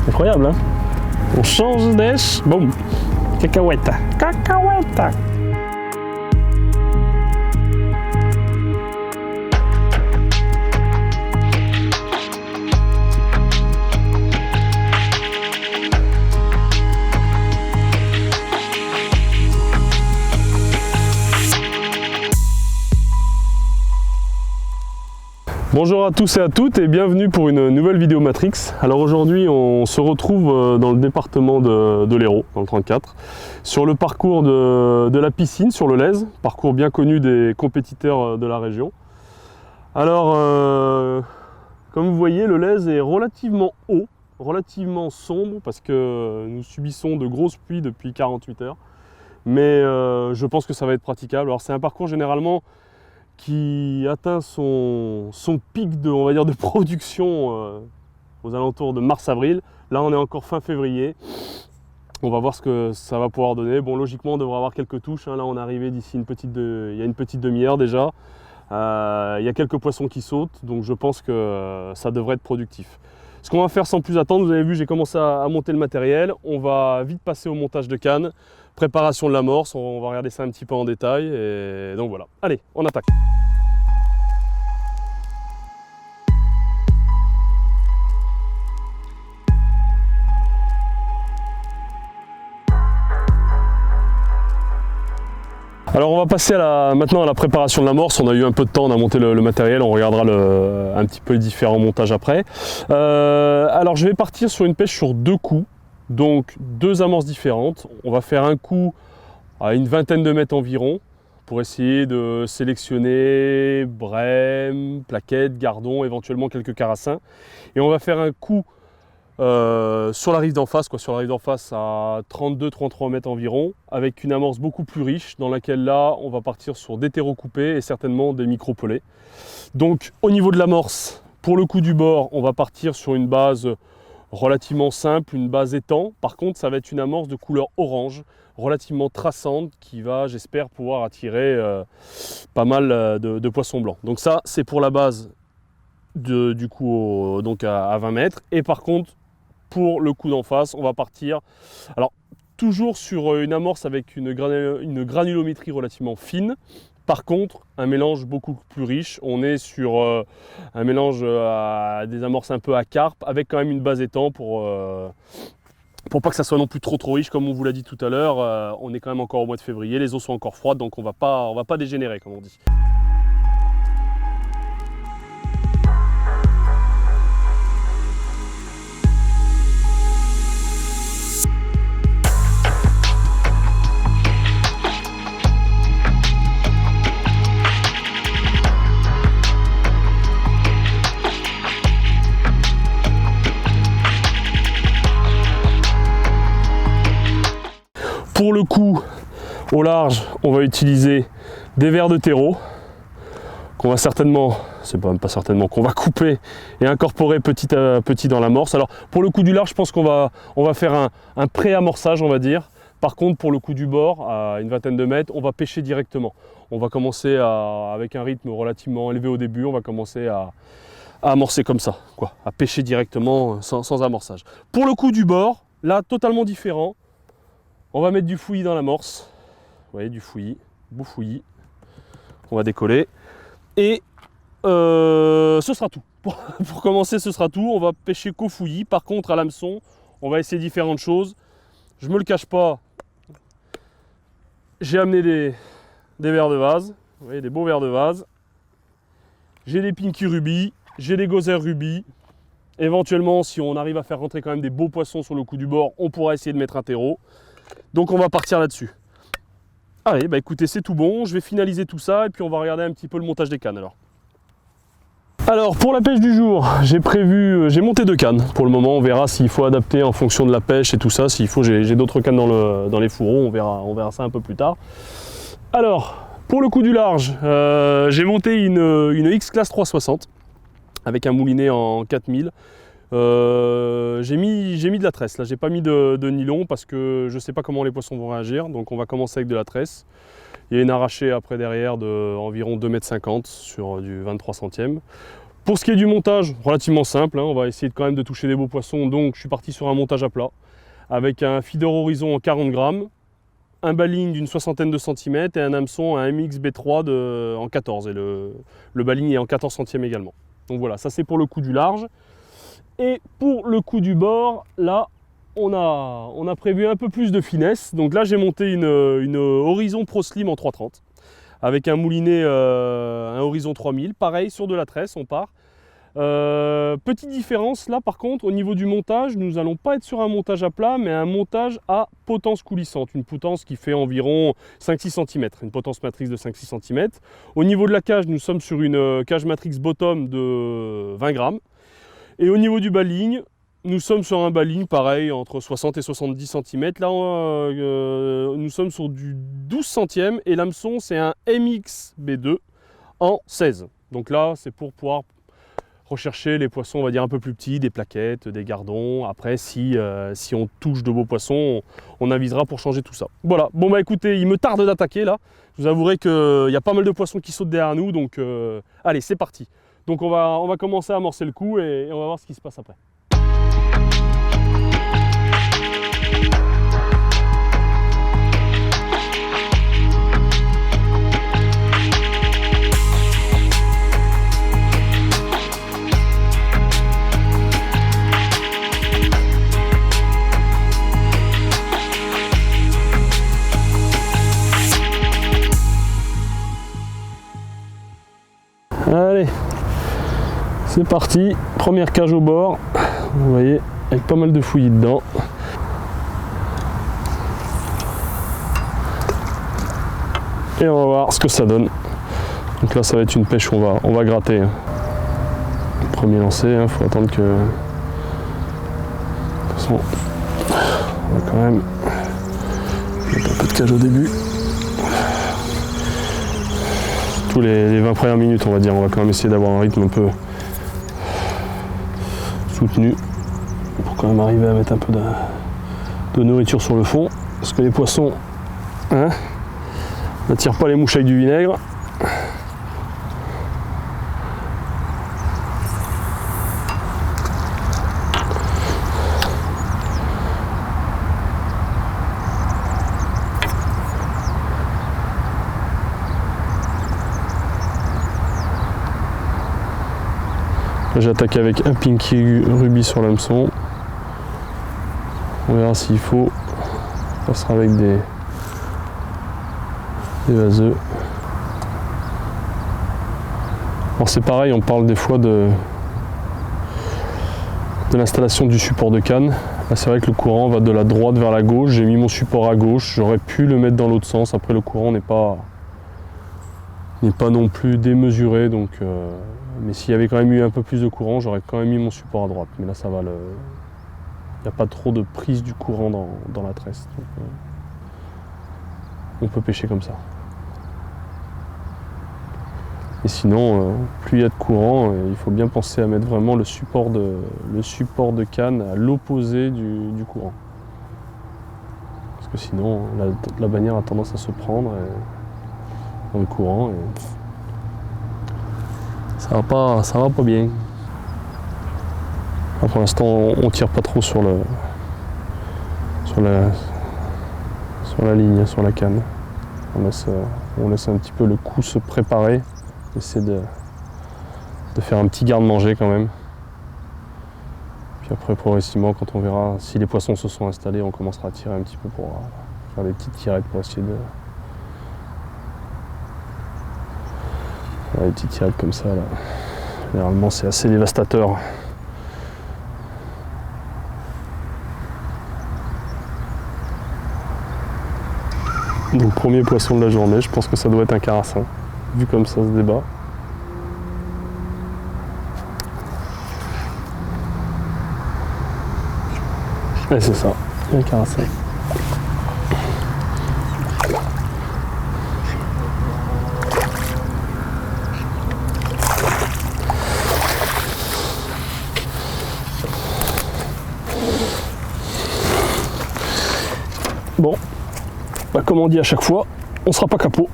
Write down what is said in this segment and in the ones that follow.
Incroyable, hein? On change d'èche, boum, cacahuète, cacahuète. Bonjour à tous et à toutes et bienvenue pour une nouvelle vidéo Matrix. Alors aujourd'hui on se retrouve dans le département de l'Hérault, dans le 34, sur le parcours de la piscine sur le Lez, parcours bien connu des compétiteurs de la région. Alors comme vous voyez, le Lez est relativement haut, relativement sombre parce que nous subissons de grosses pluies depuis 48 heures. Mais je pense que ça va être praticable. Alors c'est un parcours généralement qui atteint son pic de, on va dire, de production aux alentours de mars-avril. Là, on est encore fin février. On va voir ce que ça va pouvoir donner. Bon, logiquement, on devrait avoir quelques touches. Hein. Là, on est arrivé d'ici il y a une petite demi-heure déjà. Il y a quelques poissons qui sautent, donc je pense que ça devrait être productif. Ce qu'on va faire sans plus attendre, vous avez vu, j'ai commencé à monter le matériel. On va vite passer au montage de canne, préparation de l'amorce. On va regarder ça un petit peu en détail. Et donc voilà. Allez, on attaque. Alors on va passer maintenant à la préparation de l'amorce. On a eu un peu de temps, on a monté le matériel, on regardera un petit peu les différents montages après. Alors je vais partir sur une pêche sur deux coups, donc deux amorces différentes. On va faire un coup à une vingtaine de mètres environ pour essayer de sélectionner brème, plaquettes, gardons, éventuellement quelques carassins. Et on va faire un coup sur la rive d'en face, à 32-33 mètres environ, avec une amorce beaucoup plus riche dans laquelle là on va partir sur des terreaux coupés et certainement des micro-pelés. Donc au niveau de l'amorce, pour le coup du bord, on va partir sur une base relativement simple, une base étang. Par contre ça va être une amorce de couleur orange, relativement traçante, qui va, j'espère, pouvoir attirer pas mal de poissons blancs. Donc ça c'est pour la base du coup donc à 20 mètres. Et par contre pour le coup d'en face, on va partir alors toujours sur une amorce avec une granulométrie relativement fine. Par contre, un mélange beaucoup plus riche. On est sur un mélange des amorces un peu à carpe, avec quand même une base étang pour pas que ça soit non plus trop riche. Comme on vous l'a dit tout à l'heure, on est quand même encore au mois de février, les eaux sont encore froides, donc on va pas dégénérer comme on dit. Pour le coup, au large, on va utiliser des vers de terreau qu'on va certainement, c'est pas certainement, qu'on va couper et incorporer petit à petit dans l'amorce. Alors pour le coup du large, je pense qu'on va faire un pré-amorçage, on va dire. Par contre, pour le coup du bord, à une vingtaine de mètres, on va pêcher directement. On va commencer avec un rythme relativement élevé au début, on va commencer à amorcer comme ça, à pêcher directement sans amorçage. Pour le coup du bord, là, totalement différent. On va mettre du fouillis dans l'amorce. Vous voyez, du fouillis, beau fouillis. On va décoller. Et ce sera tout. Pour commencer, ce sera tout. On va pêcher qu'au fouillis. Par contre, à l'hameçon, on va essayer différentes choses. Je ne me le cache pas. J'ai amené des vers de vase. Vous voyez, des beaux vers de vase. J'ai des pinky rubis. J'ai des gozer rubis. Éventuellement, si on arrive à faire rentrer quand même des beaux poissons sur le coup du bord, on pourra essayer de mettre un terreau. Donc on va partir là-dessus. Allez, bah écoutez, c'est tout bon. Je vais finaliser tout ça et puis on va regarder un petit peu le montage des cannes alors. Alors pour la pêche du jour, j'ai monté deux cannes. Pour le moment, on verra s'il faut adapter en fonction de la pêche et tout ça. S'il faut, j'ai d'autres cannes dans les fourreaux. On verra ça un peu plus tard. Alors, pour le coup du large, j'ai monté une X-Class 360 avec un moulinet en 4000. J'ai mis de la tresse, là j'ai pas mis de nylon parce que je sais pas comment les poissons vont réagir, donc on va commencer avec de la tresse. Il y a une arrachée après derrière de environ 2,50 m sur du 23 centièmes. Pour ce qui est du montage, relativement simple, hein, on va essayer quand même de toucher des beaux poissons, donc je suis parti sur un montage à plat, avec un feeder horizon en 40 grammes, un baling d'une soixantaine de centimètres et un hameçon, un MX B3 en 14, et le baling est en 14 centièmes également. Donc voilà, ça c'est pour le coup du large. Et pour le coup du bord, là, on a prévu un peu plus de finesse. Donc là, j'ai monté une Horizon Pro Slim en 330 avec un moulinet, un Horizon 3000, pareil sur de la tresse, on part. Petite différence là par contre, au niveau du montage, nous n'allons pas être sur un montage à plat, mais un montage à potence coulissante, une potence qui fait environ 5-6 cm, une potence matrix de 5-6 cm. Au niveau de la cage, nous sommes sur une cage matrix bottom de 20 grammes. Et au niveau du baling, nous sommes sur un baling pareil entre 60 et 70 cm. Là, nous sommes sur du 12 centièmes et l'hameçon, c'est un MX B2 en 16. Donc là, c'est pour pouvoir rechercher les poissons, on va dire, un peu plus petits, des plaquettes, des gardons. Après, si on touche de beaux poissons, on avisera pour changer tout ça. Voilà, bon bah écoutez, il me tarde d'attaquer là. Je vous avouerai qu'il y a pas mal de poissons qui sautent derrière nous, donc allez, c'est parti. Donc on va commencer à amorcer le coup et on va voir ce qui se passe après. Allez, c'est parti, première cage au bord, vous voyez, avec pas mal de fouillis dedans. Et on va voir ce que ça donne. Donc là, ça va être une pêche où on va gratter. Premier lancer, il faut attendre que... De toute façon, on va quand même mettre un peu de cage au début. Les 20 premières minutes, on va dire, on va quand même essayer d'avoir un rythme un peu soutenu pour quand même arriver à mettre un peu de nourriture sur le fond, parce que les poissons n'attirent pas les mouches avec du vinaigre. J'attaque avec un Pinky Ruby sur l'hameçon. On verra s'il faut. On passera avec des vaseux. Alors c'est pareil, on parle des fois de l'installation du support de canne. Là c'est vrai que le courant va de la droite vers la gauche. J'ai mis mon support à gauche. J'aurais pu le mettre dans l'autre sens. Après le courant n'est pas non plus démesuré, donc mais s'il y avait quand même eu un peu plus de courant, j'aurais quand même mis mon support à droite. Mais là, ça va. Il n'y a pas trop de prise du courant dans la tresse. Donc, on peut pêcher comme ça. Et sinon, plus il y a de courant, il faut bien penser à mettre vraiment le support de canne à l'opposé du courant. Parce que sinon, la bannière a tendance à se prendre dans le courant. Et ça va pas bien. Alors pour l'instant, on tire pas trop sur la ligne, sur la canne. On laisse un petit peu le coup se préparer. Essayer de faire un petit garde-manger quand même. Puis après, progressivement, quand on verra si les poissons se sont installés, on commencera à tirer un petit peu pour faire des petites tirettes pour essayer de... Des petites tirettes comme ça, là. Généralement, c'est assez dévastateur. Donc, premier poisson de la journée, je pense que ça doit être un carassin, vu comme ça se débat. Et c'est ça, un carassin. Bon, bah comme on dit à chaque fois, on sera pas capot.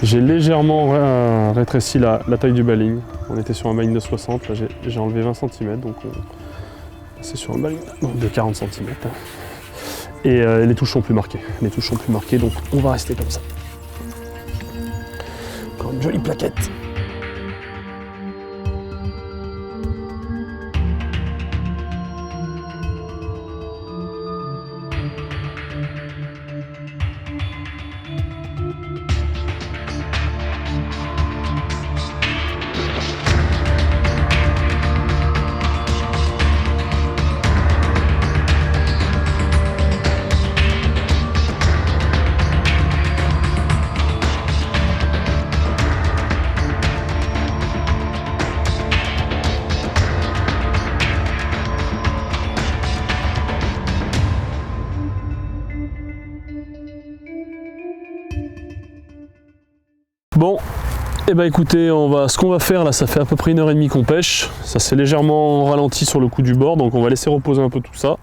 J'ai légèrement rétréci la taille du baling. On était sur un baling de 60, là j'ai enlevé 20 cm, donc c'est sur un baling de 40 cm. Et les touches sont plus marquées. Les touches sont plus marquées, donc on va rester comme ça. Encore une jolie plaquette. Bon, et bah écoutez, ce qu'on va faire là, ça fait à peu près 1h30 qu'on pêche. Ça s'est légèrement ralenti sur le coup du bord, donc on va laisser reposer un peu tout ça.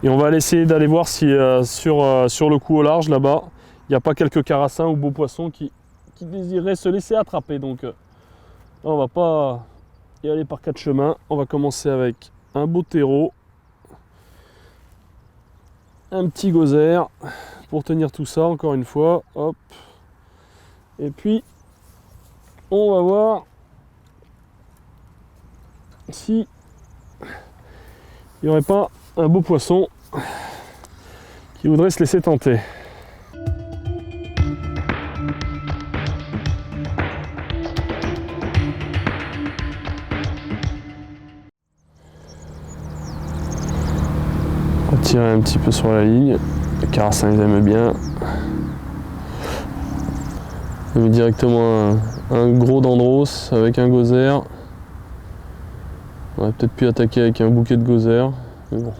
Et on va essayer d'aller voir si sur le coup au large là-bas, il n'y a pas quelques carassins ou beaux poissons qui désiraient se laisser attraper. Donc on va pas y aller par 4 chemins. On va commencer avec un beau terreau, un petit gosier pour tenir tout ça encore une fois. Hop. Et puis, on va voir si il n'y aurait pas un beau poisson qui voudrait se laisser tenter. On va tirer un petit peu sur la ligne. Les carassins, ils aiment bien. On met directement un gros dendros avec un gosier. On aurait peut-être pu attaquer avec un bouquet de gosier, mais bon,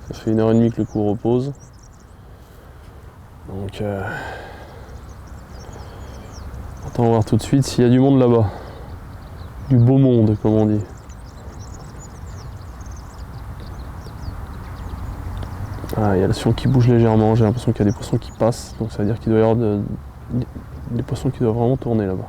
ça fait 1h30 que le coup repose. Donc, attends, on va voir tout de suite s'il y a du monde là-bas. Du beau monde, comme on dit. Ah, il y a le sion qui bouge légèrement, j'ai l'impression qu'il y a des poissons qui passent, donc ça veut dire qu'il doit y avoir des poissons qui doivent vraiment tourner là-bas.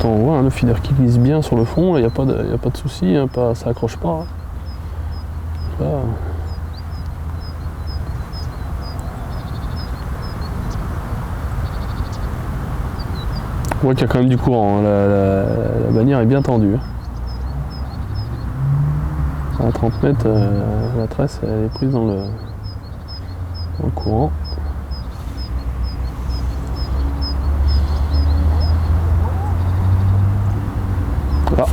On voit le feeder qui glisse bien sur le fond, il n'y a pas de souci, hein, ça accroche pas. Là. On voit qu'il y a quand même du courant, hein. La bannière est bien tendue. À 30 mètres, la tresse elle est prise dans le courant. Là.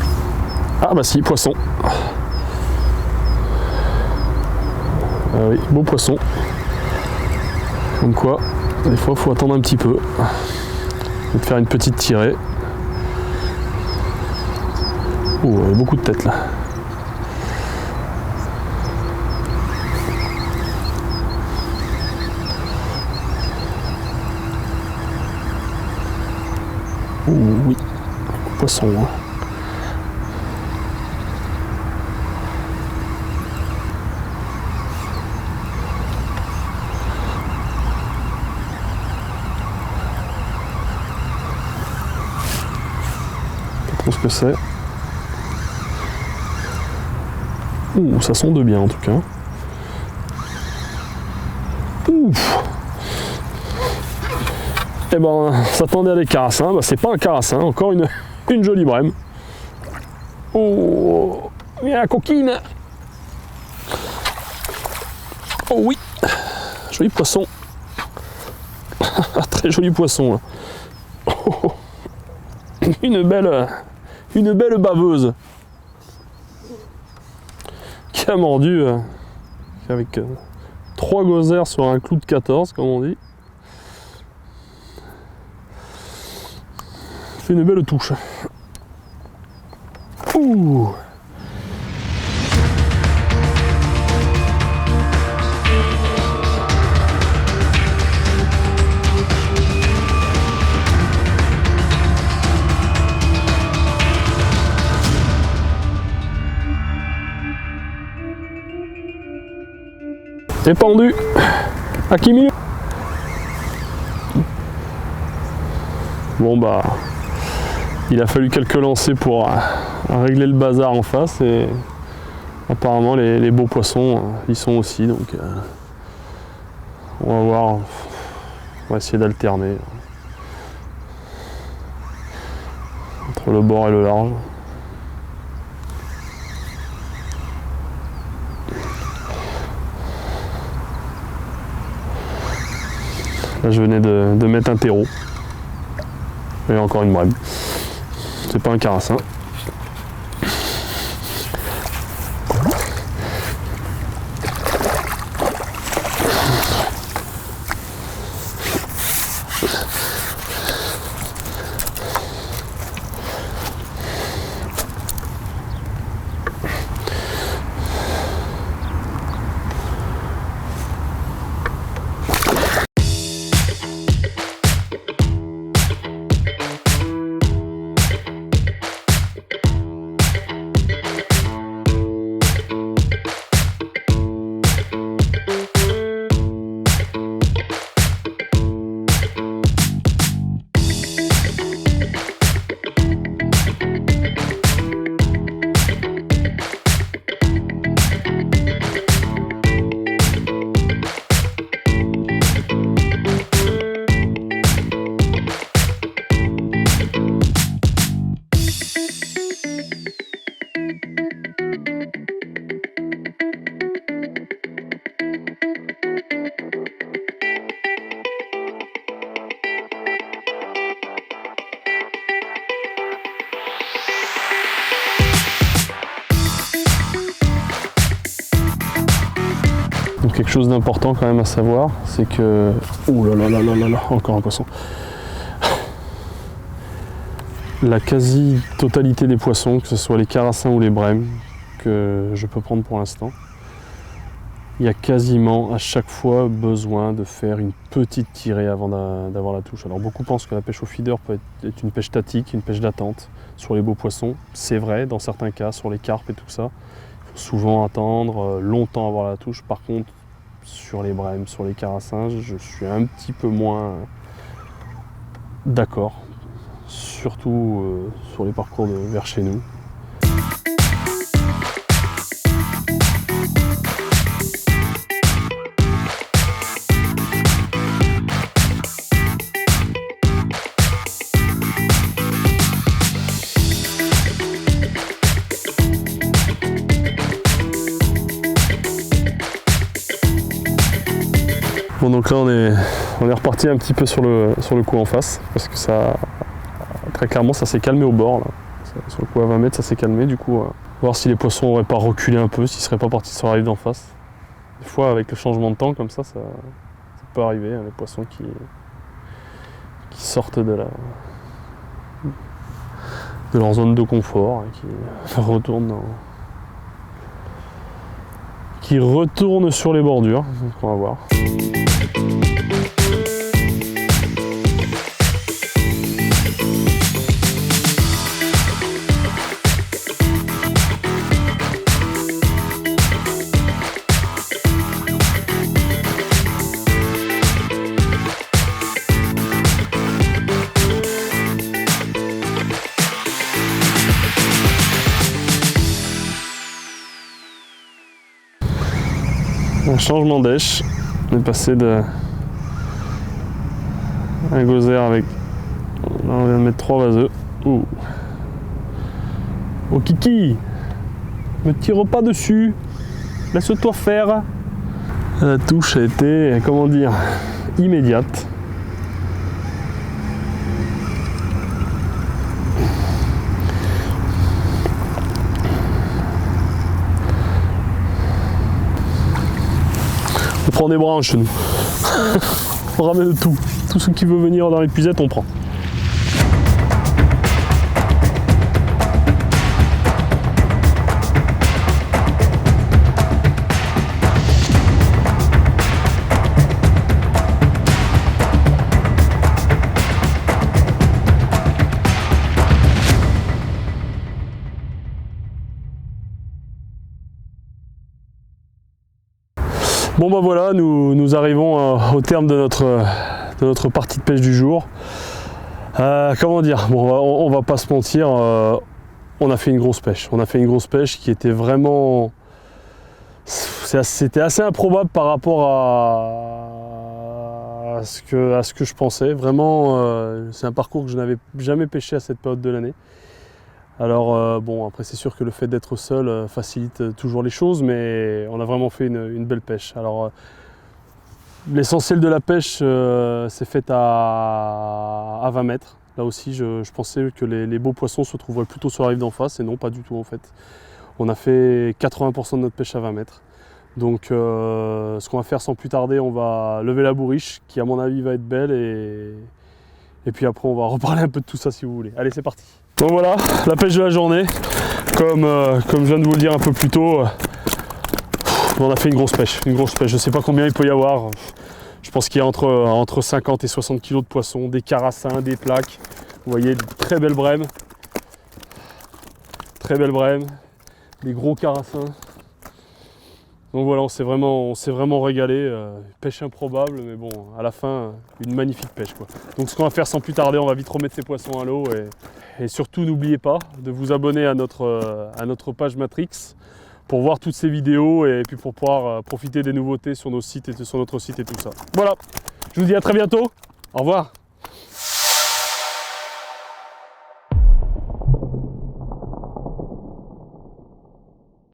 Ah bah si, poisson. Ah oui, beau poisson. Comme quoi, des fois il faut attendre un petit peu. Je vais te faire une petite tirée. Oh, il y a beaucoup de têtes là. Oh oui, poisson. Hein. Pas trop ce que c'est. Ouh, ça sonde bien en tout cas. Ouf. Et ben, on s'attendait à des carassins, bah, c'est pas un carassin, encore une jolie brème. Oh, viens la coquine. Oh oui, joli poisson. Très joli poisson. Oh, une belle baveuse qui a mordu avec 3 gosières sur un clou de 14, comme on dit. C'est une belle touche. Ouh. C'est pendu. Akimi. Bon bah, il a fallu quelques lancers pour régler le bazar en face et apparemment les beaux poissons y sont aussi, donc on va voir, on va essayer d'alterner entre le bord et le large. Là je venais de mettre un terreau. Et encore une brème. C'est pas un carassin. Donc quelque chose d'important quand même à savoir, c'est que... Ouh là là là là là là, encore un poisson. La quasi-totalité des poissons, que ce soit les carassins ou les brèmes, que je peux prendre pour l'instant, il y a quasiment à chaque fois besoin de faire une petite tirée avant d'avoir la touche. Alors beaucoup pensent que la pêche au feeder peut être une pêche statique, une pêche d'attente sur les beaux poissons. C'est vrai dans certains cas, sur les carpes et tout ça. Il faut souvent attendre longtemps avant la touche. Par contre, sur les brèmes, sur les carassins, je suis un petit peu moins d'accord. Surtout sur les parcours vers chez nous. Bon donc là on est reparti un petit peu sur le coup en face parce que ça très clairement ça s'est calmé au bord là. Sur le coup à 20 mètres ça s'est calmé du coup voir si les poissons n'auraient pas reculé un peu, s'ils ne seraient pas partis sur la rive d'en face. Des fois avec le changement de temps comme ça peut arriver, hein, les poissons qui sortent de leur zone de confort et qui retournent sur les bordures, donc on va voir. Un changement d'èche, on est passé d'un gozzer avec, là on vient de mettre 3 vaseux. Ouh. Oh Kiki, me tire pas dessus, laisse-toi faire. La touche a été, comment dire, immédiate. On prend des branches nous. On ramène tout. Tout ce qui veut venir dans l'épuisette, on prend. Bon bah voilà, nous arrivons au terme de notre partie de pêche du jour. Comment dire, bon, on va pas se mentir, on a fait une grosse pêche. On a fait une grosse pêche qui était vraiment... C'était assez improbable par rapport à ce que je pensais. Vraiment, c'est un parcours que je n'avais jamais pêché à cette période de l'année. Alors bon, après c'est sûr que le fait d'être seul facilite toujours les choses, mais on a vraiment fait une belle pêche. Alors l'essentiel de la pêche s'est fait à 20 mètres. Là aussi, je pensais que les beaux poissons se trouveraient plutôt sur la rive d'en face, et non, pas du tout en fait. On a fait 80% de notre pêche à 20 mètres. Donc ce qu'on va faire sans plus tarder, on va lever la bourriche, qui à mon avis va être belle, et puis après on va reparler un peu de tout ça si vous voulez. Allez, c'est parti. Donc voilà, la pêche de la journée. Comme je viens de vous le dire un peu plus tôt, on a fait une grosse pêche. Je ne sais pas combien il peut y avoir. Je pense qu'il y a entre 50 et 60 kg de poissons, des carassins, des plaques. Vous voyez, de très belles brèmes. Très belles brèmes. Des gros carassins. Donc voilà, on s'est vraiment régalé. Pêche improbable, mais bon, à la fin, une magnifique pêche, quoi. Donc ce qu'on va faire sans plus tarder, on va vite remettre ces poissons à l'eau. Et surtout, n'oubliez pas de vous abonner à notre page Matrix pour voir toutes ces vidéos et puis pour pouvoir profiter des nouveautés sur nos sites et sur notre site et tout ça. Voilà, je vous dis à très bientôt. Au revoir.